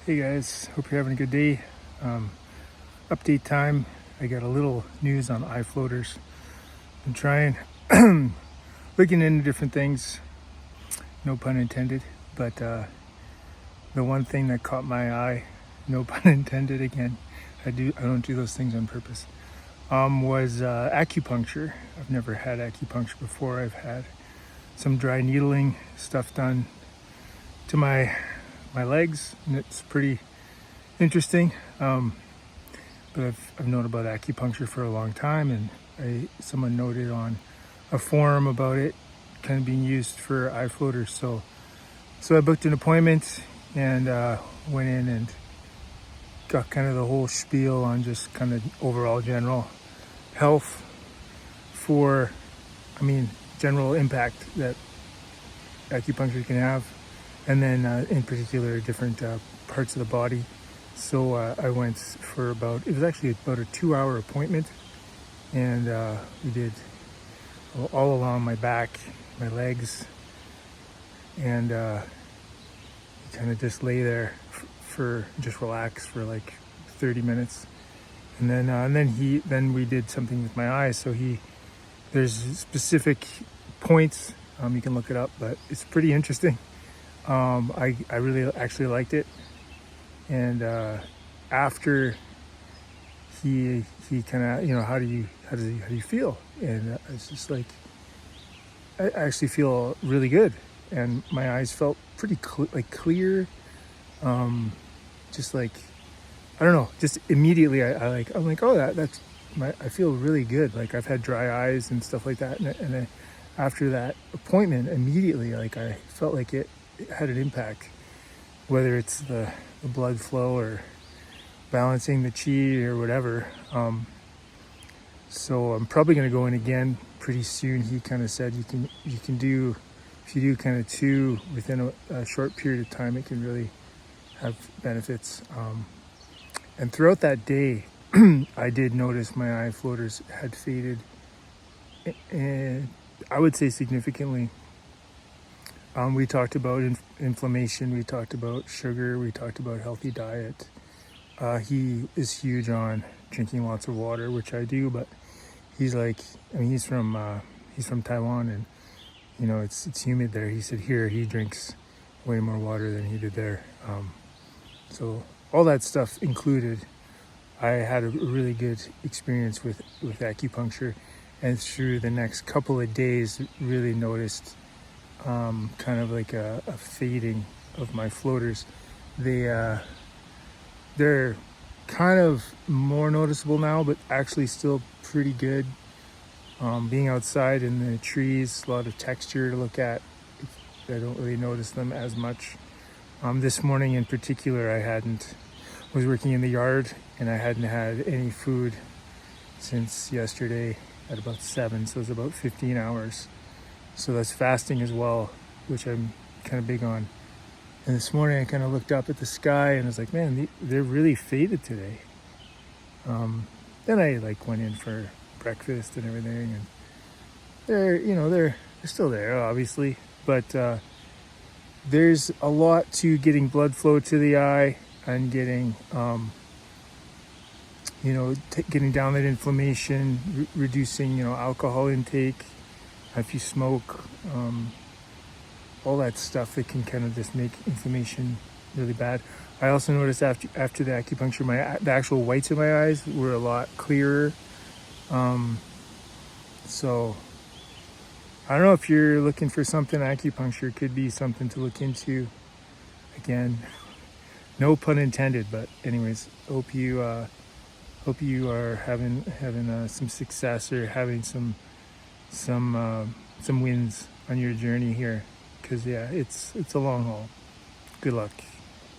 Hey guys, hope you're having a good day. Update time. I got a little news on eye floaters. I'm trying looking into different things, no pun intended, but the one thing that caught my eye, no pun intended again, I don't do those things on purpose, was acupuncture. I've never had acupuncture before. I've had some dry needling stuff done to my legs, and it's pretty interesting. But I've known about acupuncture for a long time, and someone noted on a forum about it kind of being used for eye floaters. So I booked an appointment and went in and got kind of the whole spiel on just kind of overall general health general impact that acupuncture can have, and then in particular different parts of the body. So I went for it was actually about a 2-hour appointment, and we did all along my back, my legs, and kind of just lay there for just relax for like 30 minutes, and then we did something with my eyes. So there's specific points, you can look it up, but it's pretty interesting. I really actually liked it. And after he kind of, how do you feel? And it's just like, I actually feel really good, and my eyes felt pretty clear. Just like, I don't know, just immediately I'm like, oh, I feel really good. Like, I've had dry eyes and stuff like that, and then after that appointment, immediately, like, I felt like it had an impact, whether it's the blood flow or balancing the chi or whatever. So I'm probably going to go in again pretty soon. He kind of said you can do, if you do kind of 2 within a short period of time, it can really have benefits. And throughout that day, I did notice my eye floaters had faded, and I would say significantly. We talked about inflammation, we talked about sugar, we talked about healthy diet. He is huge on drinking lots of water, which I do, but he's from Taiwan, and it's humid there. He said here he drinks way more water than he did there. So all that stuff included, I had a really good experience with acupuncture, and through the next couple of days really noticed kind of like a fading of my floaters. They're kind of more noticeable now, but actually still pretty good. Being outside in the trees, a lot of texture to look at. I don't really notice them as much. This morning in particular, was working in the yard, and I hadn't had any food since yesterday at about 7, so it's about 15 hours. So that's fasting as well, which I'm kind of big on. And this morning I kind of looked up at the sky and I was like, man, they're really faded today. Then I went in for breakfast and everything, and they're still there, obviously, but there's a lot to getting blood flow to the eye and getting getting down that inflammation, reducing alcohol intake. If you smoke, all that stuff, it can kind of just make inflammation really bad. I also noticed after the acupuncture, the actual whites of my eyes were a lot clearer. So I don't know, if you're looking for something, acupuncture could be something to look into. Again, no pun intended, but anyways, hope you are having some success, or having some wins on your journey here, because it's a long haul. Good luck.